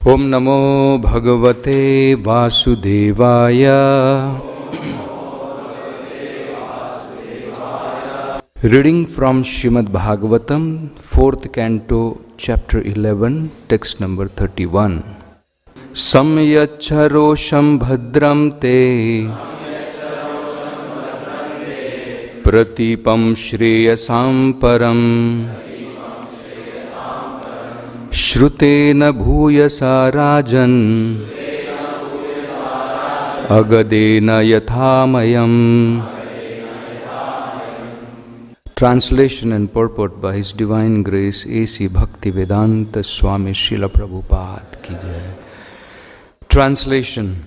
Om Namo Bhagavate Vasudevaya. Reading from Srimad Bhagavatam, 4th Canto, Chapter 11, text number 31. Samyacharosham bhadram te pratipam shreyasam param Shrutena bhuyasa rajan agadena yathamayam. Translation and purport by His Divine Grace A.C. Bhaktivedanta Swami Srila Prabhupada ki jai. Translation.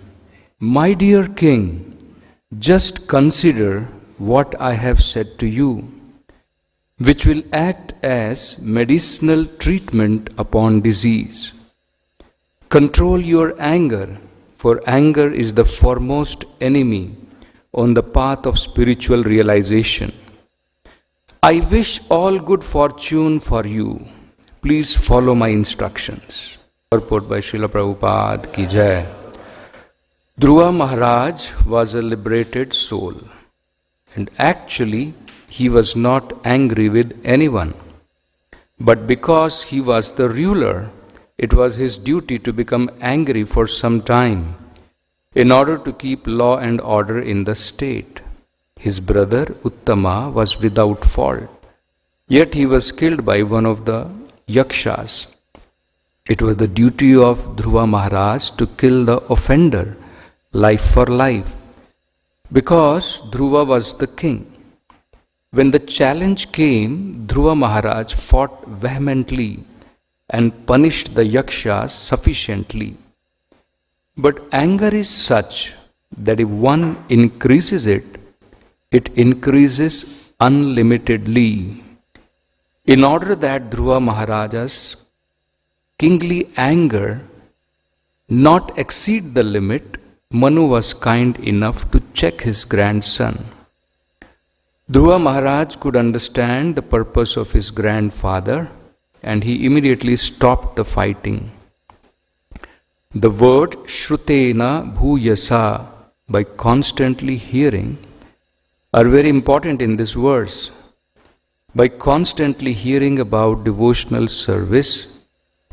My dear King, just consider what I have said to you, which will act as medicinal treatment upon disease. Control your anger, for anger is the foremost enemy on the path of spiritual realization. I wish all good fortune for you. Please follow my instructions. Purport by Srila Prabhupada ki jai. Dhruva Maharaj was a liberated soul, and actually he was not angry with anyone. But because he was the ruler, it was his duty to become angry for some time in order to keep law and order in the state. His brother Uttama was without fault, yet he was killed by one of the yakshas. It was the duty of Dhruva Maharaj to kill the offender, life for life, because Dhruva was the king. When the challenge came, Dhruva Maharaj fought vehemently and punished the yakshas sufficiently. But anger is such that if one increases it, it increases unlimitedly. In order that Dhruva Maharaja's kingly anger not exceed the limit, Manu was kind enough to check his grandson. Dhruva Maharaj could understand the purpose of his grandfather, and he immediately stopped the fighting. The word Shrutena Bhuyasa, by constantly hearing, are very important in this verse. By constantly hearing about devotional service,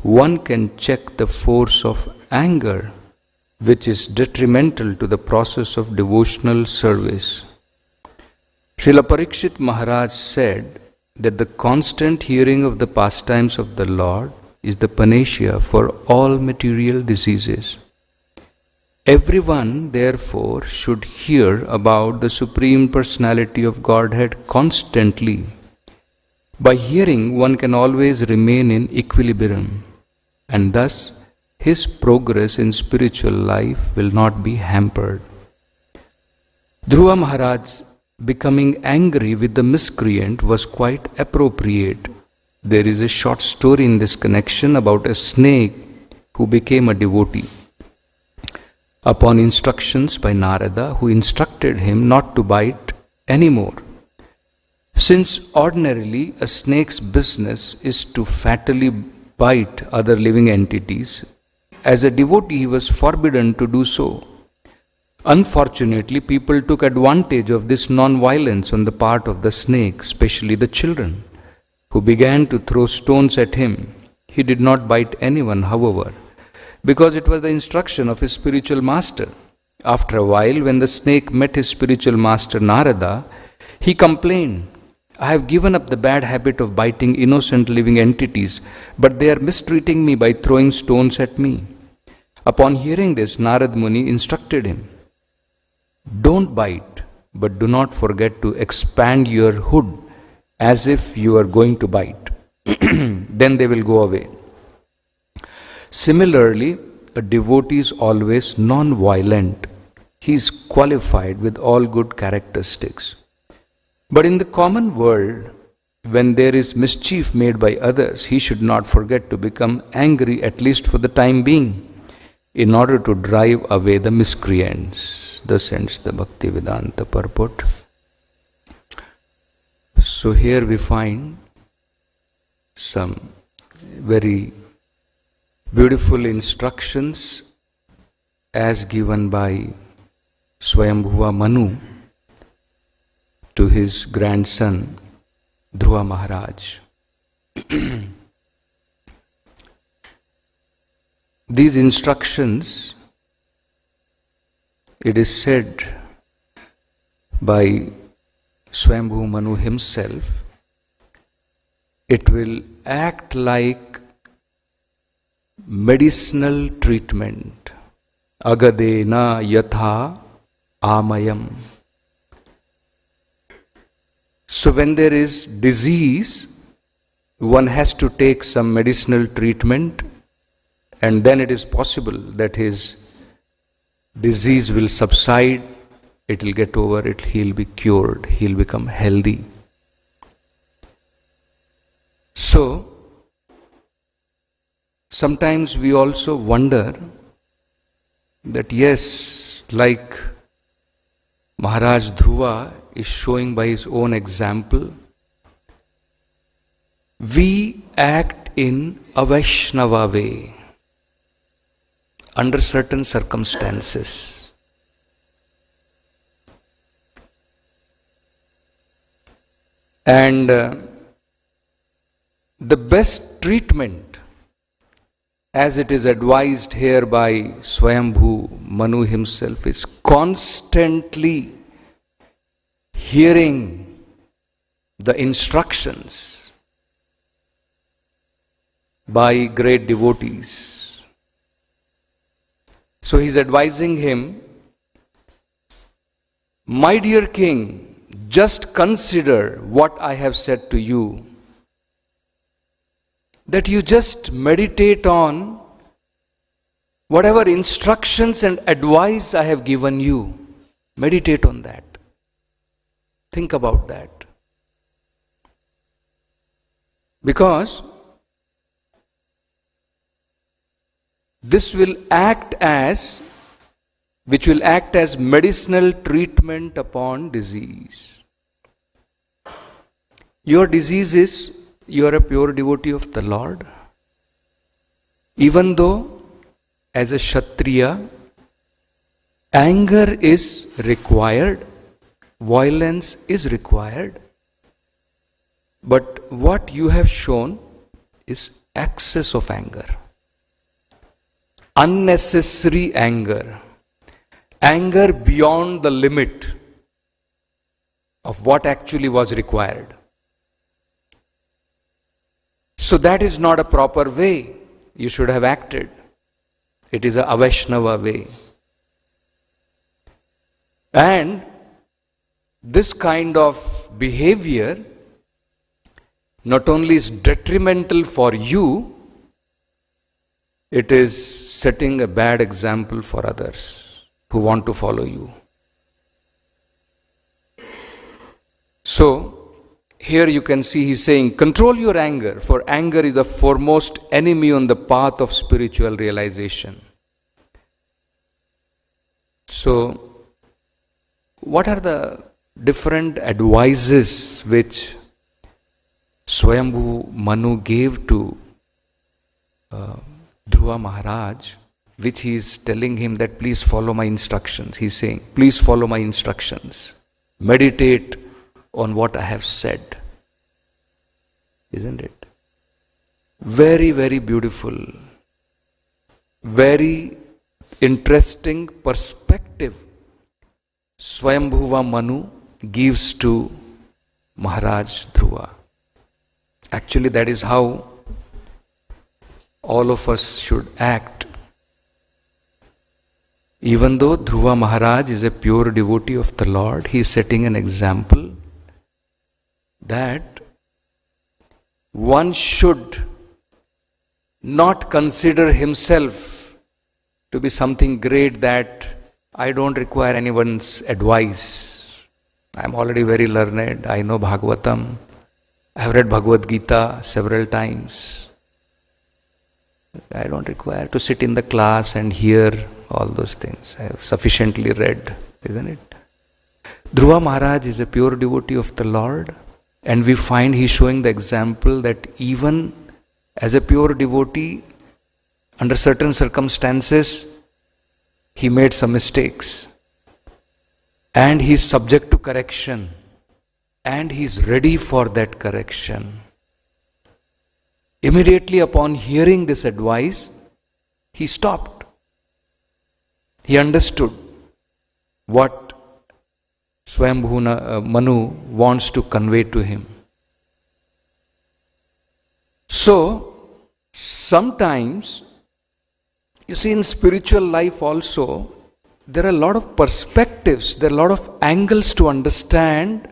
one can check the force of anger, which is detrimental to the process of devotional service. Srila Parikshit Maharaj said that the constant hearing of the pastimes of the Lord is the panacea for all material diseases. Everyone, therefore, should hear about the Supreme Personality of Godhead constantly. By hearing, one can always remain in equilibrium, and thus his progress in spiritual life will not be hampered. Dhruva Maharaj becoming angry with the miscreant was quite appropriate. There is a short story in this connection about a snake who became a devotee. Upon instructions by Narada, who instructed him not to bite anymore. Since ordinarily a snake's business is to fatally bite other living entities, as a devotee he was forbidden to do so. Unfortunately, people took advantage of this non-violence on the part of the snake, especially the children, who began to throw stones at him. He did not bite anyone, however, because it was the instruction of his spiritual master. After a while, when the snake met his spiritual master Narada, he complained, I have given up the bad habit of biting innocent living entities, but they are mistreating me by throwing stones at me. Upon hearing this, Narad Muni instructed him, don't bite, but do not forget to expand your hood as if you are going to bite. Then they will go away. Similarly, a devotee is always non-violent. He is qualified with all good characteristics. But in the common world, when there is mischief made by others, he should not forget to become angry, at least for the time being, in order to drive away the miscreants. Thus ends the Bhaktivedanta purport. So here we find some very beautiful instructions as given by Swayambhuva Manu to his grandson Dhruva Maharaj. These instructions, it is said by Swayambhuva Manu himself, it will act like medicinal treatment. Agadena yatha amayam. So when there is disease, one has to take some medicinal treatment, and then it is possible that his disease will subside, it will get over, he'll be cured, he'll become healthy. So, sometimes we also wonder that yes, like Maharaj Dhruva is showing by his own example, we act in a Vaishnava way under certain circumstances. And the best treatment, as it is advised here by Swayambhu Manu himself, is constantly hearing the instructions by great devotees. So he is advising him, my dear king, just consider what I have said to you, that you just meditate on whatever instructions and advice I have given you. Meditate on that. Think about that. Because this will act as, which will act as medicinal treatment upon disease. Your disease is, you are a pure devotee of the Lord. Even though, as a Kshatriya, anger is required, violence is required, but what you have shown is excess of anger, unnecessary anger, anger beyond the limit of what actually was required. So that is not a proper way you should have acted. It is a Avaishnava way. And this kind of behavior not only is detrimental for you, it is setting a bad example for others who want to follow you. So, here you can see he's saying, control your anger, for anger is the foremost enemy on the path of spiritual realization. So, what are the different advices which Swayambhu Manu gave to Dhruva Maharaj, which he is telling him that please follow my instructions. He is saying, please follow my instructions. Meditate on what I have said. Isn't it? Very, very beautiful. Very interesting perspective Swayambhuva Manu gives to Maharaj Dhruva. Actually, that is how all of us should act. Even though Dhruva Maharaj is a pure devotee of the Lord, he is setting an example that one should not consider himself to be something great, that I don't require anyone's advice. I am already very learned. I know Bhagavatam. I have read Bhagavad Gita several times. I don't require to sit in the class and hear all those things. I have sufficiently read, isn't it? Dhruva Maharaj is a pure devotee of the Lord, and we find he is showing the example that even as a pure devotee, Under certain circumstances, he made some mistakes. And he is subject to correction. And he is ready for that correction. Immediately upon hearing this advice, he stopped. He understood what Swayambhu Manu wants to convey to him. So, sometimes, you see, in spiritual life also, there are a lot of perspectives, there are a lot of angles to understand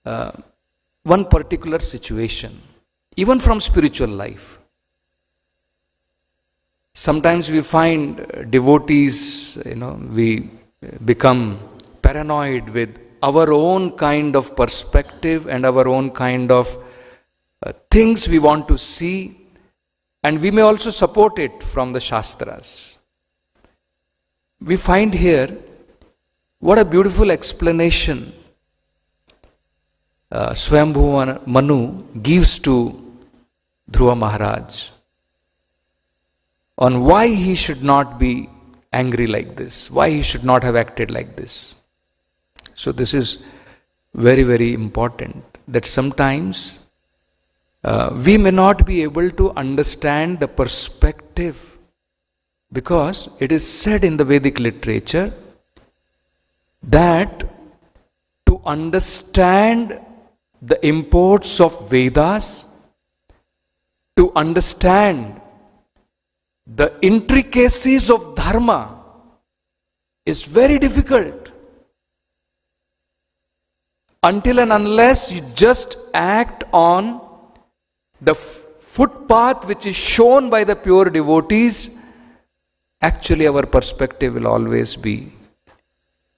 one particular situation, even from spiritual life. Sometimes we find devotees, we become paranoid with our own kind of perspective and our own kind of things we want to see, and we may also support it from the Shastras. We find here what a beautiful explanation Swayambhu Manu gives to Dhruva Maharaj on why he should not be angry like this, why he should not have acted like this. So this is very, very important, that sometimes we may not be able to understand the perspective, because it is said in the Vedic literature that to understand the imports of Vedas, to understand the intricacies of dharma is very difficult. Until and unless you just act on the footpath which is shown by the pure devotees, actually our perspective will always be,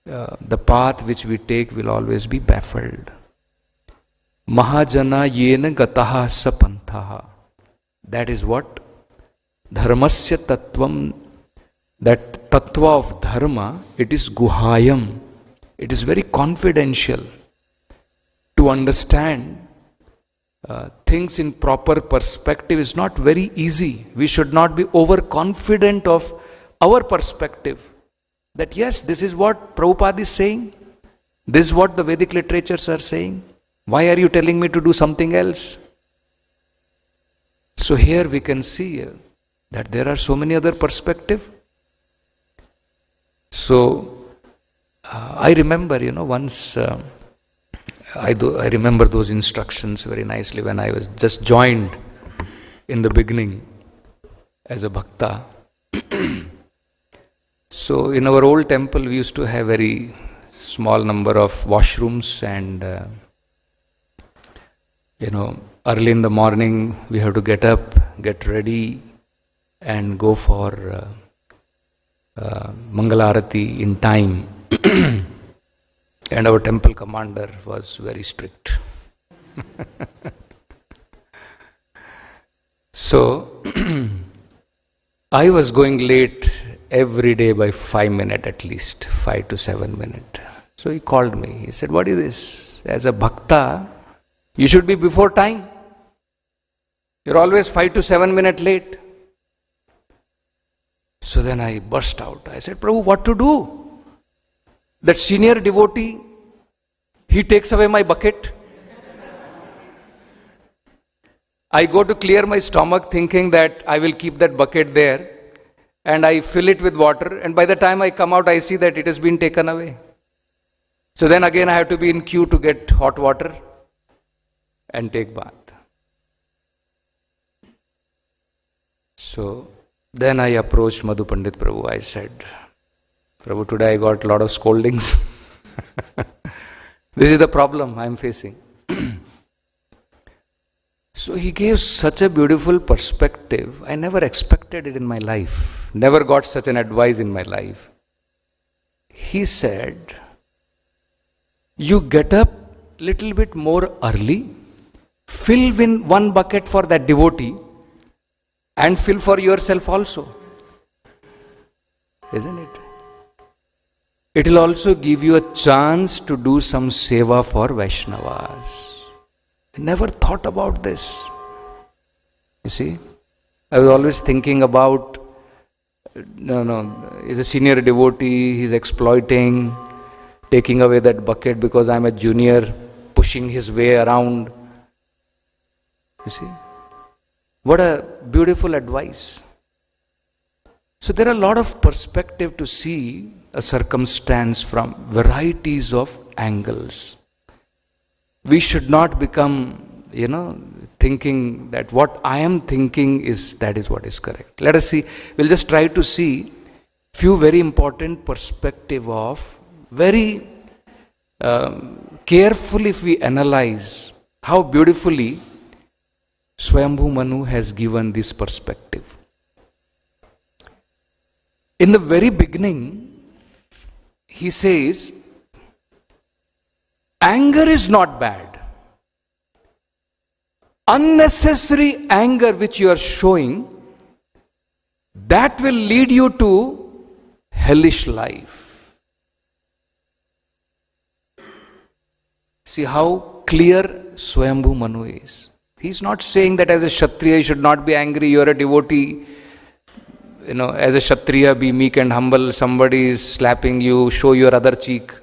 the path which we take will always be baffled. Mahajana yena gataha sapanthaha. That is what? Dharmasya tattvam, that tattva of dharma, it is guhayam. It is very confidential. To understand things in proper perspective is not very easy. We should not be overconfident of our perspective. That yes, this is what Prabhupada is saying. This is what the Vedic literatures are saying. Why are you telling me to do something else? So here we can see that there are so many other perspectives. So I remember, once I remember those instructions very nicely when I was just joined in the beginning as a bhakta. So in our old temple we used to have very small number of washrooms, and early in the morning we have to get up, get ready and go for Mangalarati in time. And our temple commander was very strict. So, I was going late every day by 5 minutes at least, 5 to 7 minutes. So he called me. He said, "What is this? As a bhakta, you should be before time. You're always 5 to 7 minutes late." So then I burst out. I said, "Prabhu, what to do? That senior devotee, he takes away my bucket. I go to clear my stomach thinking that I will keep that bucket there, and I fill it with water, and by the time I come out I see that it has been taken away. So then again I have to be in queue to get hot water and take bath." So then I approached Madhu Pandit Prabhu. I said, "Prabhu, today I got a lot of scoldings. This is the problem I am facing." So he gave such a beautiful perspective. I never expected it in my life. Never got such an advice in my life. He said, "You get up little bit more early, fill in one bucket for that devotee, and fill for yourself also." Isn't it? It will also give you a chance to do some seva for Vaishnavas. I never thought about this. You see? I was always thinking about, he's a senior devotee, he's exploiting, taking away that bucket because I'm a junior, pushing his way around. You see? What a beautiful advice. So there are a lot of perspective to see a circumstance from varieties of angles. We should not become, thinking that what I am thinking that is what is correct. Let us see, we'll just try to see few very important perspective of very carefully if we analyze how beautifully Swayambhu Manu has given this perspective. In the very beginning, he says, anger is not bad. Unnecessary anger which you are showing, that will lead you to hellish life. See how clear Swayambhu Manu is. He is not saying that as a Kshatriya you should not be angry, you are a devotee. As a Kshatriya be meek and humble, somebody is slapping you, show your other cheek.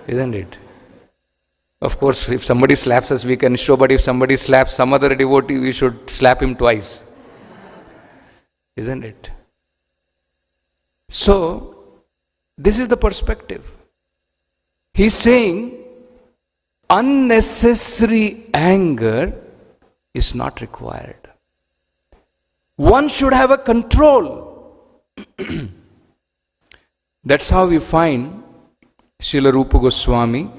Isn't it? Of course, if somebody slaps us, we can show, but if somebody slaps some other devotee, we should slap him twice. Isn't it? So, this is the perspective. He's saying, unnecessary anger is not required. One should have a control. That's how we find Srila Rupa Goswami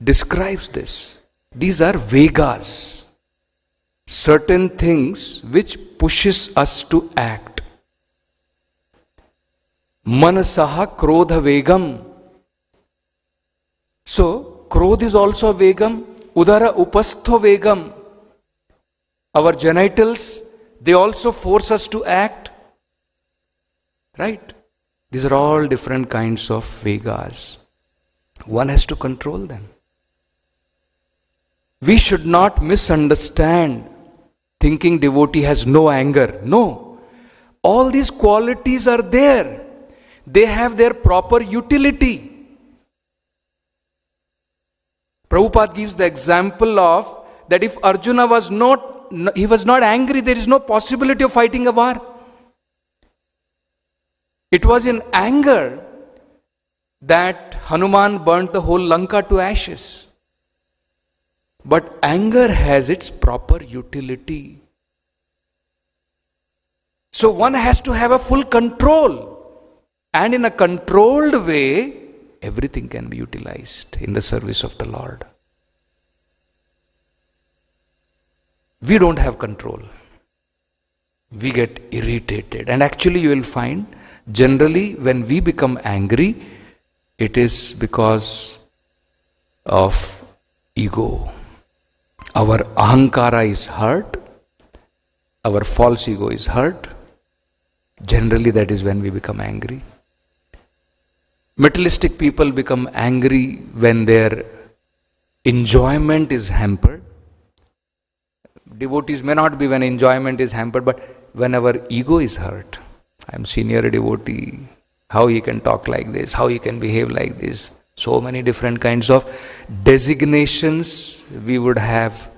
describes this. These are vegas, certain things which pushes us to act. Manasaha krodha vegam. So, krodh is also vegam, udara upastho vegam. Our genitals, they also force us to act. Right? These are all different kinds of vegas. One has to control them. We should not misunderstand thinking devotee has no anger. No. All these qualities are there. They have their proper utility. Prabhupada gives the example of that if Arjuna was not angry, there is no possibility of fighting a war. It was in anger that Hanuman burnt the whole Lanka to ashes. But anger has its proper utility. So one has to have a full control. And in a controlled way, everything can be utilized in the service of the Lord. We don't have control. We get irritated. And actually you will find, generally when we become angry, it is because of ego. Our ahankara is hurt. Our false ego is hurt. Generally that is when we become angry. Materialistic people become angry when their enjoyment is hampered. Devotees may not be when enjoyment is hampered, but when our ego is hurt. I am senior devotee. How he can talk like this? How he can behave like this? So many different kinds of designations we would have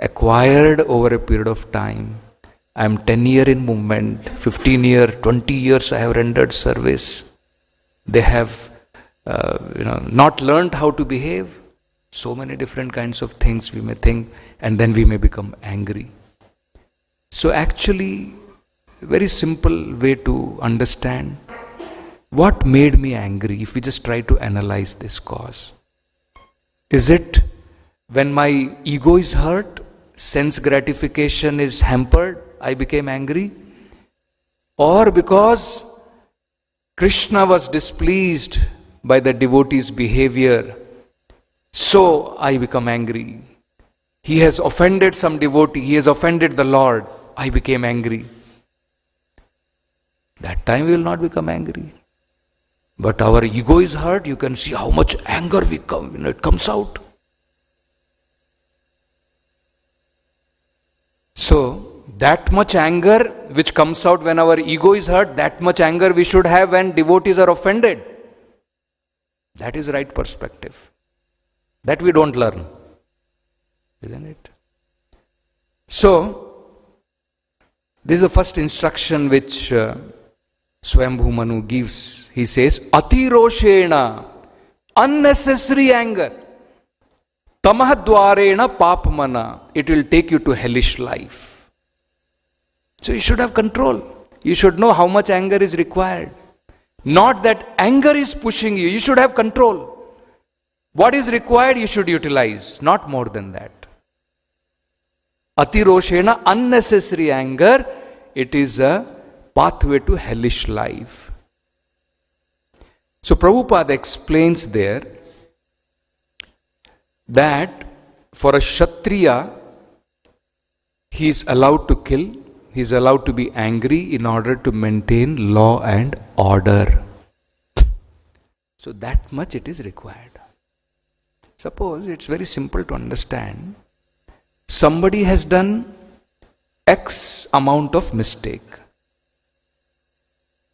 acquired over a period of time. I am 10 years in movement, 15 years, 20 years I have rendered service. They have not learned how to behave. So many different kinds of things we may think, and then we may become angry. So actually, very simple way to understand what made me angry, if we just try to analyze this cause. Is it when my ego is hurt, sense gratification is hampered, I became angry? Or because Krishna was displeased by the devotee's behavior, so I become angry? He has offended some devotee, he has offended the Lord, I became angry. That time we will not become angry. But our ego is hurt, you can see how much anger it comes out. So, that much anger which comes out when our ego is hurt, that much anger we should have when devotees are offended. That is right perspective. That we don't learn. Isn't it? So, this is the first instruction which Swambhu Manu gives. He says, Atiroshena, unnecessary anger. Tamahadwarena papmana, it will take you to hellish life. So you should have control. You should know how much anger is required. Not that anger is pushing you. You should have control. What is required you should utilize, not more than that. Atiroshena, unnecessary anger, it is a pathway to hellish life. So Prabhupada explains there that for a Kshatriya, he is allowed to kill, he is allowed to be angry in order to maintain law and order. So that much it is required. Suppose it's very simple to understand. Somebody has done X amount of mistake.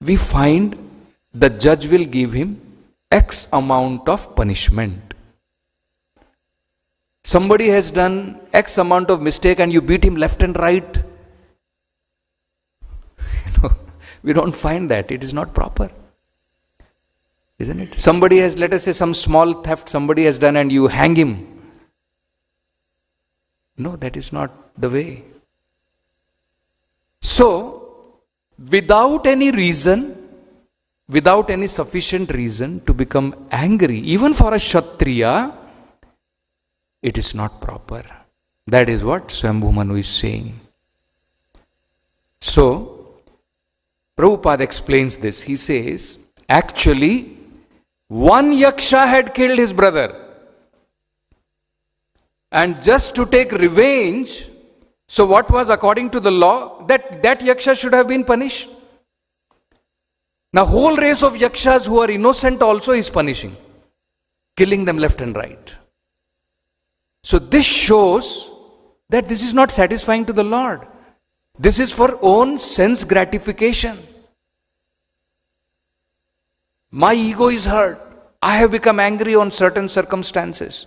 We find the judge will give him X amount of punishment. Somebody has done X amount of mistake and you beat him left and right. We don't find that. It is not proper. Isn't it? Somebody has, let us say, some small theft somebody has done and you hang him. No, that is not the way. So, without any reason, without any sufficient reason to become angry, even for a Kshatriya, it is not proper. That is what Swambhu Manu is saying. So, Prabhupada explains this. He says, actually, one yaksha had killed his brother. And just to take revenge, so what was according to the law? That yaksha should have been punished. Now, whole race of yakshas who are innocent also is punishing, killing them left and right. So this shows that this is not satisfying to the Lord. This is for own sense gratification. My ego is hurt. I have become angry on certain circumstances.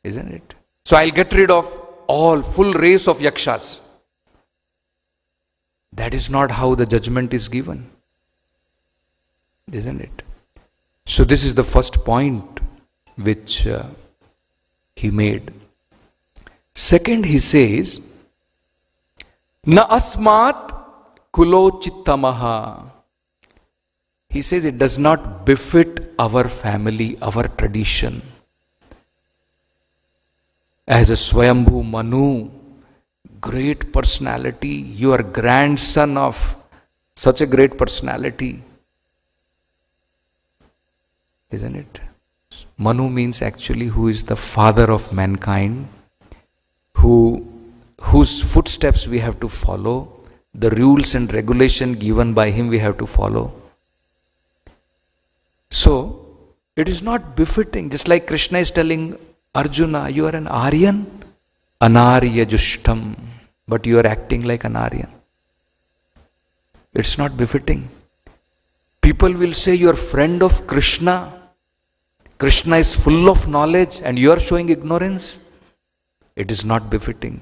Isn't it? So I'll get rid of all full race of yakshas. That is not how the judgment is given. Isn't it? So this is the first point which he made. Second, he says, Na asmat kulo chittamaha. He says it does not befit our family, our tradition. As a Swambhu Manu, great personality, you are grandson of such a great personality. Isn't it? Manu means actually who is the father of mankind, whose footsteps we have to follow, the rules and regulation given by him we have to follow. So, it is not befitting, just like Krishna is telling Arjuna, you are an Aryan, Anarya Jushtam, but you are acting like an Aryan. It's not befitting. People will say you are friend of Krishna. Krishna is full of knowledge and you are showing ignorance. It is not befitting.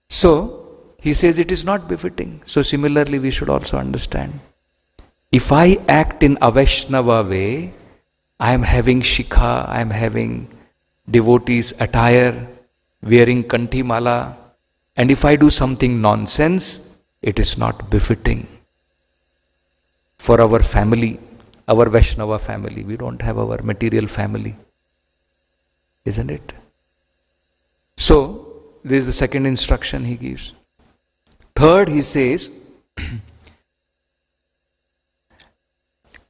So, he says it is not befitting. So similarly we should also understand. If I act in Avaishnava way, I am having shikha, I am having devotees attire, wearing kanthi mala, and if I do something nonsense, it is not befitting. For our family, our Vaishnava family, we don't have our material family. Isn't it? So, this is the second instruction he gives. Third, he says,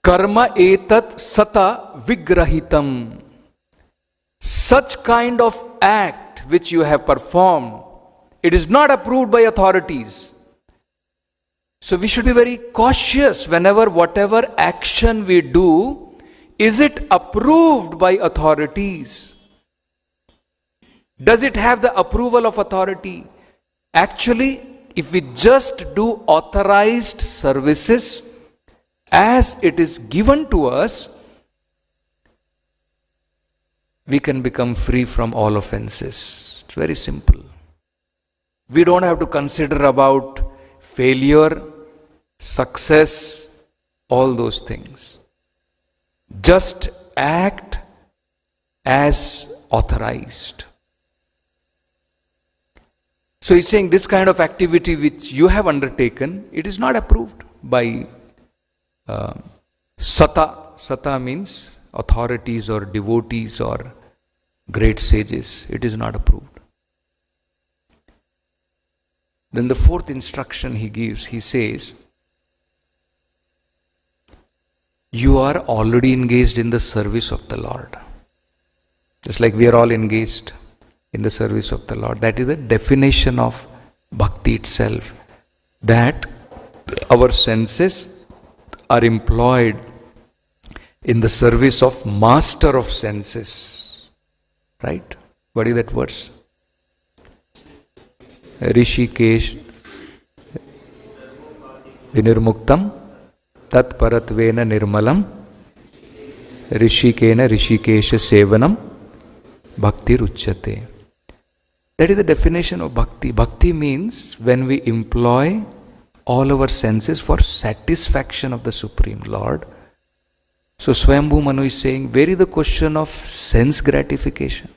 Karma etat sata vigrahitam. Such kind of act which you have performed, it is not approved by authorities. So we should be very cautious whenever whatever action we do, is it approved by authorities? Does it have the approval of authority? Actually, if we just do authorized services as it is given to us, we can become free from all offenses. It's very simple. We don't have to consider about failure, success, all those things. Just act as authorized. So he's saying this kind of activity which you have undertaken, it is not approved by Sata. Sata means authorities or devotees or great sages. It is not approved. Then the fourth instruction he gives, he says, you are already engaged in the service of the Lord. Just like we are all engaged in the service of the Lord. That is the definition of bhakti itself. That our senses are employed in the service of master of senses. Right? What is that verse? Rishikesh vinirmuktam tat paratvena nirmalam rishikena rishikesha sevanam bhakti ruchyate. That is the definition of bhakti. Bhakti means when we employ all our senses for satisfaction of the Supreme Lord. So Swayambhu Manu is saying, where is the question of sense gratification?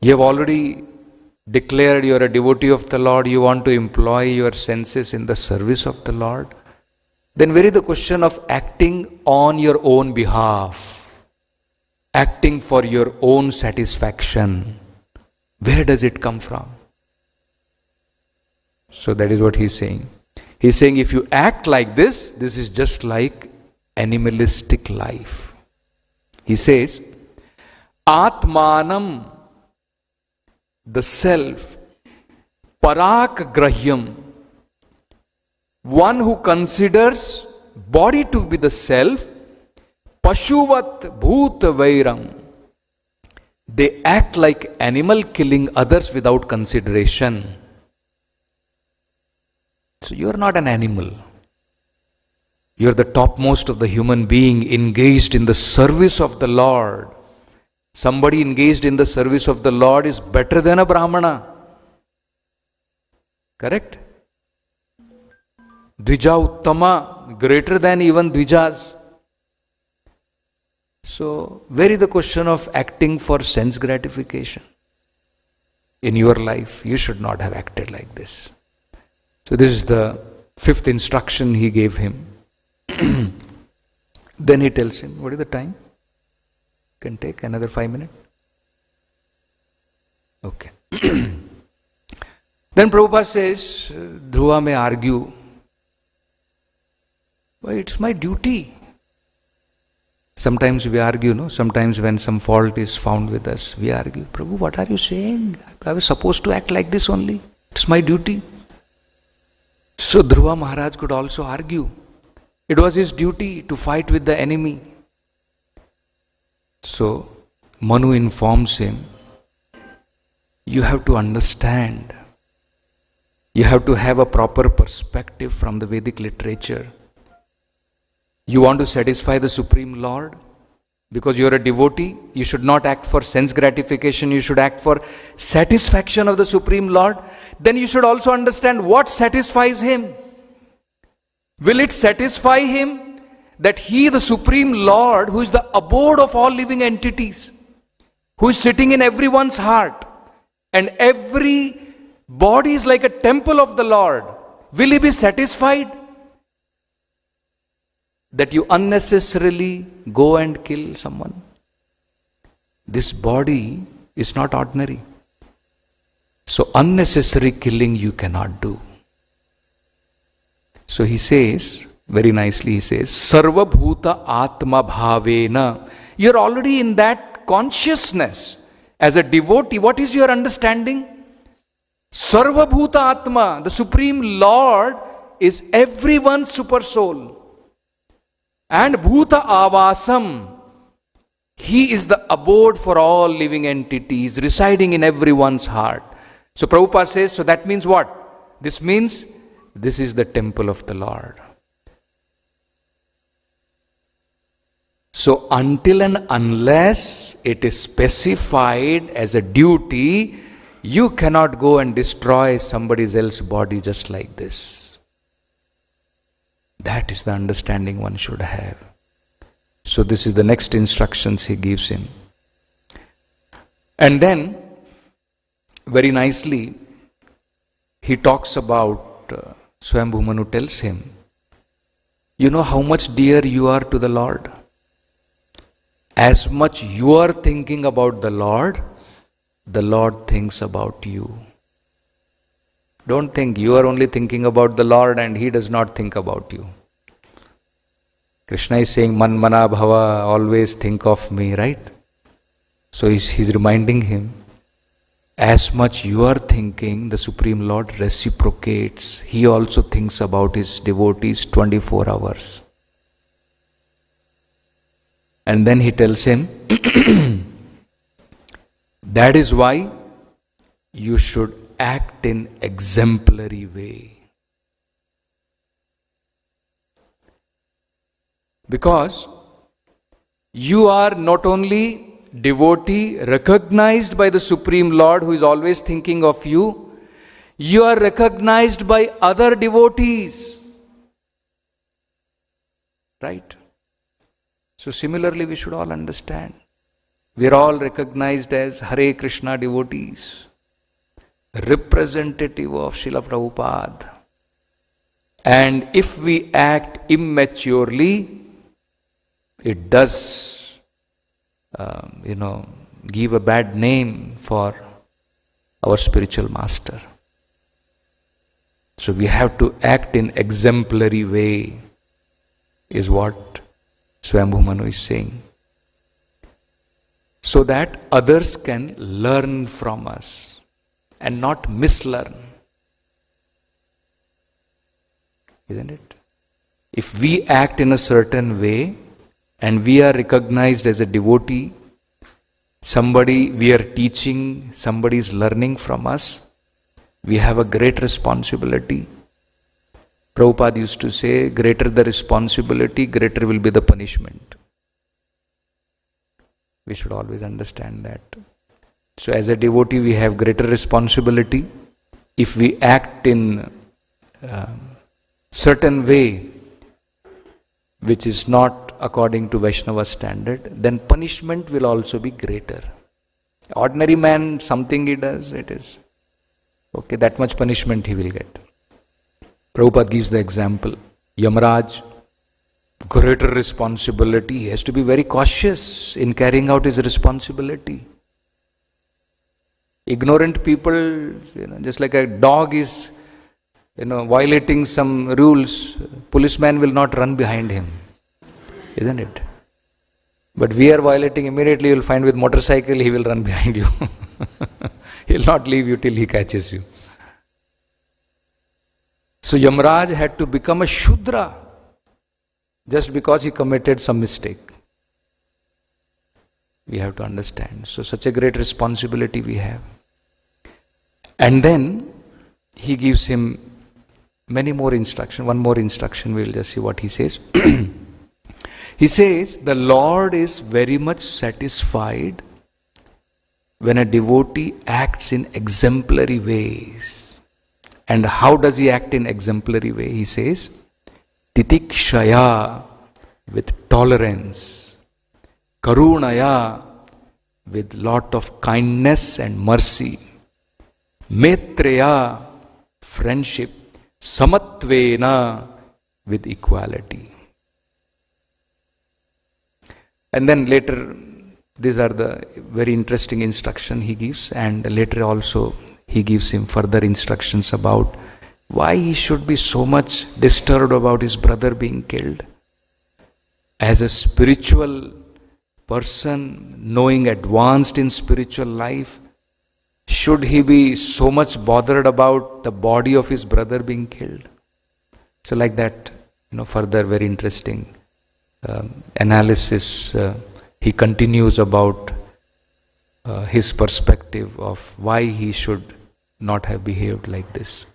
You have already declared you are a devotee of the Lord, you want to employ your senses in the service of the Lord. Then where is the question of acting on your own behalf? Acting for your own satisfaction. Where does it come from? So that is what he is saying. He is saying if you act like this, this is just like animalistic life. He says, Atmanam, the self, parak grahyam, one who considers body to be the self, pashuvat bhuta vairam, they act like animal killing others without consideration. So you are not an animal. You are the topmost of the human being engaged in the service of the Lord. Somebody engaged in the service of the Lord is better than a Brahmana. Correct? Dvija Uttama, greater than even Dvijas. So, where is the question of acting for sense gratification? In your life, you should not have acted like this. So, this is the fifth instruction he gave him. Then he tells him, what is the time? Can take another 5 minutes. Okay. Then Prabhupada says, Dhruva may argue, well, it's my duty. Sometimes we argue, no? Sometimes when some fault is found with us, we argue, Prabhu, what are you saying? I was supposed to act like this only. It's my duty. So Dhruva Maharaj could also argue. It was his duty to fight with the enemy. So Manu informs him, you have to understand, you have to have a proper perspective from the Vedic literature. You want to satisfy the Supreme Lord? Because you are a devotee, you should not act for sense gratification, you should act for satisfaction of the Supreme Lord. Then you should also understand what satisfies Him. Will it satisfy Him that He, the Supreme Lord, who is the abode of all living entities, who is sitting in everyone's heart, and every body is like a temple of the Lord, will He be satisfied that you unnecessarily go and kill someone? This body is not ordinary. So unnecessary killing you cannot do. So he says, very nicely he says, Sarva Bhuta Atma Bhavena. You're already in that consciousness. As a devotee, what is your understanding? Sarva Bhuta Atma, the Supreme Lord, is everyone's super soul. And Bhuta Avasam, He is the abode for all living entities, residing in everyone's heart. So Prabhupada says, so that means what? This means this is the temple of the Lord. So until and unless it is specified as a duty, you cannot go and destroy somebody else's body just like this. That is the understanding one should have. So this is the next instructions he gives him. And then, very nicely, he talks about, Swayambhu Manu tells him, you know how much dear you are to the Lord? As much you are thinking about the Lord thinks about you. Don't think you are only thinking about the Lord and He does not think about you. Krishna is saying, Man mana bhava, always think of me, right? So he's reminding him, as much you are thinking, the Supreme Lord reciprocates. He also thinks about His devotees 24 hours. And then he tells him, that is why you should act in exemplary way. Because you are not only devotee recognized by the Supreme Lord who is always thinking of you, you are recognized by other devotees. Right? So similarly we should all understand. We are all recognized as Hare Krishna devotees, representative of Srila Prabhupada. And if we act immaturely, it does, give a bad name for our spiritual master. So we have to act in exemplary way, is what Swayambhu Manu is saying. So that others can learn from us and not mislearn. Isn't it? If we act in a certain way and we are recognized as a devotee, somebody we are teaching, somebody is learning from us, we have a great responsibility. Prabhupada used to say, greater the responsibility, greater will be the punishment. We should always understand that. So as a devotee we have greater responsibility. If we act in certain way which is not according to Vaishnava standard, then punishment will also be greater. Ordinary man, something he does, it is okay, that much punishment he will get. Prabhupada gives the example. Yamaraj, greater responsibility. He has to be very cautious in carrying out his responsibility. Ignorant people, just like a dog is, violating some rules, policeman will not run behind him. Isn't it? But we are violating, immediately you will find with motorcycle, he will run behind you. He will not leave you till he catches you. So Yamaraj had to become a Shudra just because he committed some mistake. We have to understand. So such a great responsibility we have. And then he gives him many more instructions. One more instruction, we will just see what he says. He says, the Lord is very much satisfied when a devotee acts in exemplary ways. And how does he act in exemplary way? He says, Titikshaya, with tolerance, Karunaya, with lot of kindness and mercy, Maitreya, friendship, Samatvena, with equality. And then later, these are the very interesting instruction he gives, and later also he gives him further instructions about why he should be so much disturbed about his brother being killed. As a spiritual person, knowing advanced in spiritual life, should he be so much bothered about the body of his brother being killed? So like that, further very interesting analysis he continues about his perspective of why he should not have behaved like this.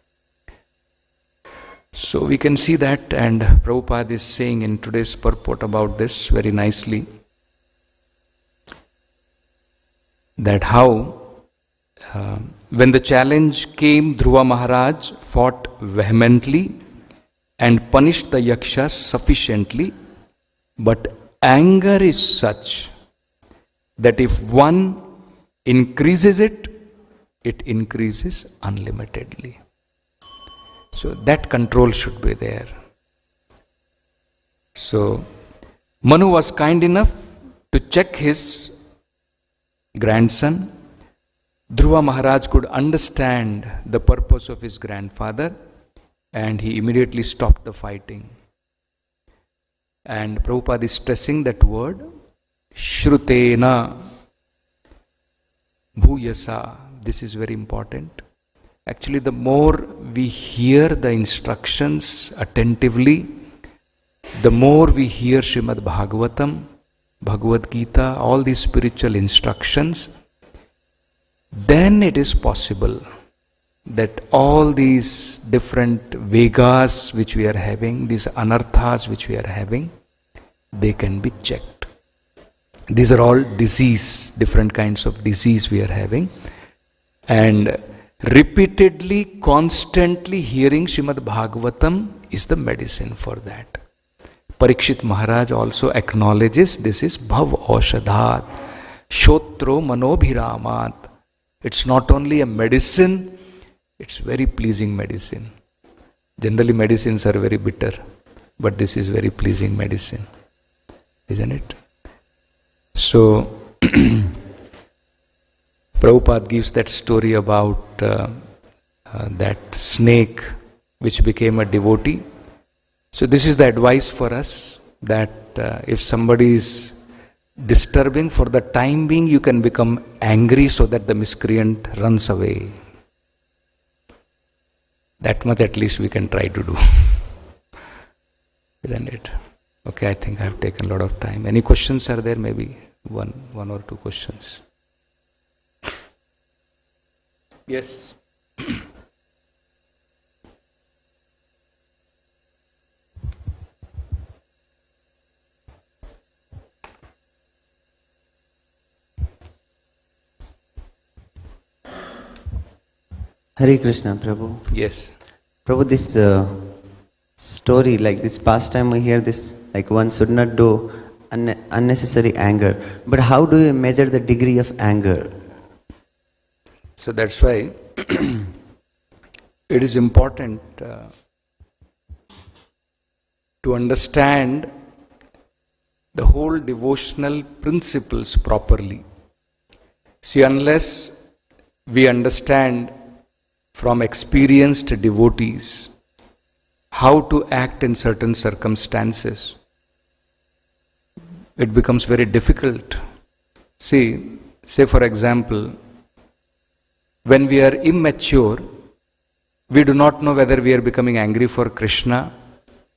So we can see that, and Prabhupada is saying in today's purport about this very nicely, that how when the challenge came, Dhruva Maharaj fought vehemently and punished the yakshas sufficiently, but anger is such that if one increases it, it increases unlimitedly. So that control should be there. So Manu was kind enough to check his grandson. Dhruva Maharaj could understand the purpose of his grandfather, and he immediately stopped the fighting. And Prabhupada is stressing that word, Shrutena Bhuyasa. This is very important. Actually, the more we hear the instructions attentively, the more we hear Srimad Bhagavatam, Bhagavad Gita, all these spiritual instructions, then it is possible that all these different vegas which we are having, these anarthas which we are having, they can be checked. These are all disease, different kinds of disease we are having. And repeatedly, constantly hearing Srimad Bhagavatam is the medicine for that. Parikshit Maharaj also acknowledges this is Bhav Aushadhat, Shotro Manobhiramat. It's not only a medicine, it's very pleasing medicine. Generally medicines are very bitter, but this is very pleasing medicine, isn't it? So, Prabhupada gives that story about that snake which became a devotee. So this is the advice for us, that if somebody is disturbing, for the time being you can become angry so that the miscreant runs away. That much at least we can try to do. Isn't it? Okay, I think I have taken a lot of time. Any questions are there? Maybe one or two questions. Yes. Hare Krishna, Prabhu. Yes. Prabhu, this story, like this pastime, we hear this, like one should not do unnecessary anger. But how do you measure the degree of anger? So that's why it is important to understand the whole devotional principles properly. See, unless we understand from experienced devotees how to act in certain circumstances, it becomes very difficult. See, say for example, when we are immature, we do not know whether we are becoming angry for Krishna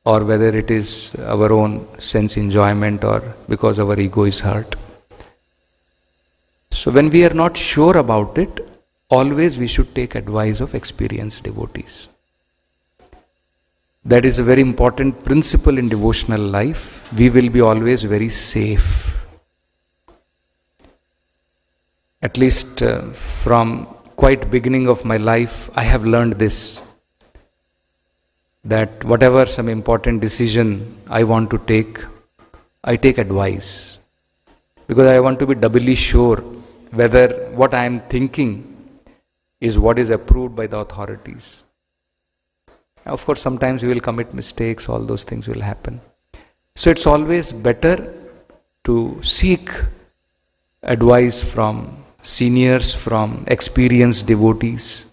or whether it is our own sense enjoyment or because our ego is hurt. So when we are not sure about it, always we should take advice of experienced devotees. That is a very important principle in devotional life. We will be always very safe. At least from quite beginning of my life, I have learned this, that whatever some important decision I want to take, I take advice. Because I want to be doubly sure whether what I am thinking is what is approved by the authorities. Of course, sometimes we will commit mistakes, all those things will happen. So it's always better to seek advice from seniors, from experienced devotees.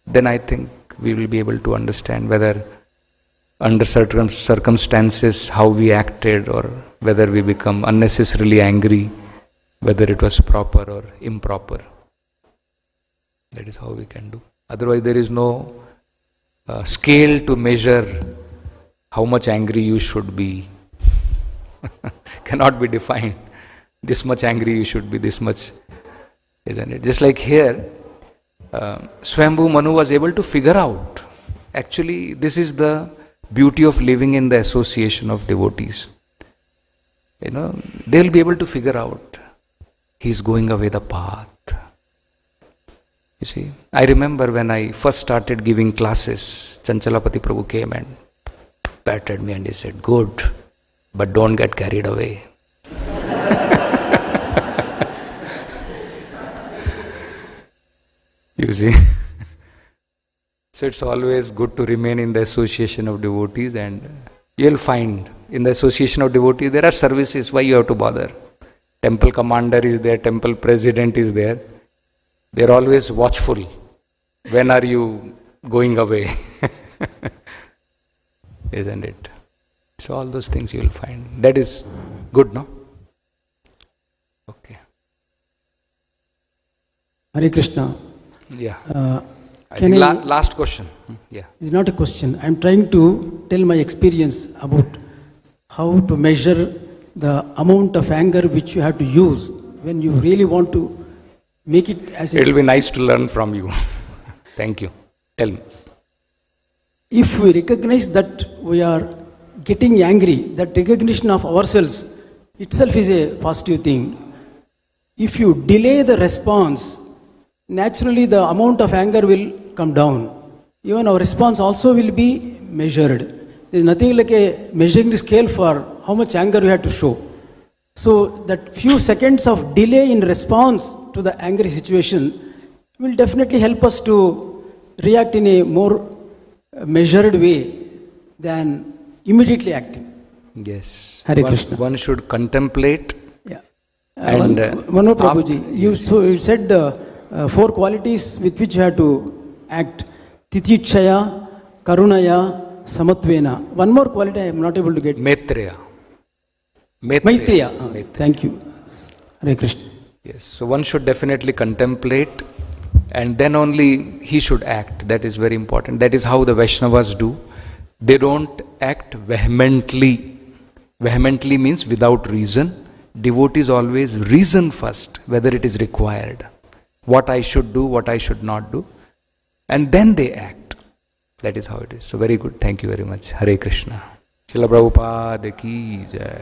Then I think we will be able to understand whether under certain circumstances how we acted, or whether we become unnecessarily angry, whether it was proper or improper. That is how we can do. Otherwise there is no scale to measure how much angry you should be. Cannot be defined. This much angry you should be, this much, isn't it? Just like here, Swambhu Manu was able to figure out. Actually, this is the beauty of living in the association of devotees. They'll be able to figure out. He's going away the path. You see, I remember when I first started giving classes, Chanchalapati Prabhu came and patted me and he said, "Good, but don't get carried away." You see. So it's always good to remain in the association of devotees, and you'll find in the association of devotees there are services. Why you have to bother? Temple commander is there, temple president is there. They're always watchful. When are you going away? Isn't it? So all those things you'll find. That is good, no? Okay. Hare Krishna. Yeah. I Can think I- last question. Yeah. It's not a question. I'm trying to tell my experience about how to measure the amount of anger which you have to use when you really want to make it as a... It'll be nice to learn from you. Thank you. Tell me. If we recognize that we are getting angry, that recognition of ourselves itself is a positive thing. If you delay the response, naturally the amount of anger will come down. Even our response also will be measured. There is nothing like a measuring scale for how much anger we have to show. So that few seconds of delay in response to the angry situation will definitely help us to react in a more measured way than immediately acting. Yes. Hare Krishna. One should contemplate. Yeah. And one more after- Prabhuji, yes, you said 4 qualities with which you have to act. Tichichaya, Karunaya, Samatvena. One more quality I am not able to get. Maitreya. Maitreya. Maitreya. Thank you. Hare Krishna. Yes. So one should definitely contemplate, and then only he should act. That is very important. That is how the Vaishnavas do. They don't act vehemently. Vehemently means without reason. Devotees always reason first whether it is required. What I should do, what I should not do. And then they act. That is how it is. So very good. Thank you very much. Hare Krishna. Srila Prabhupada ki jai.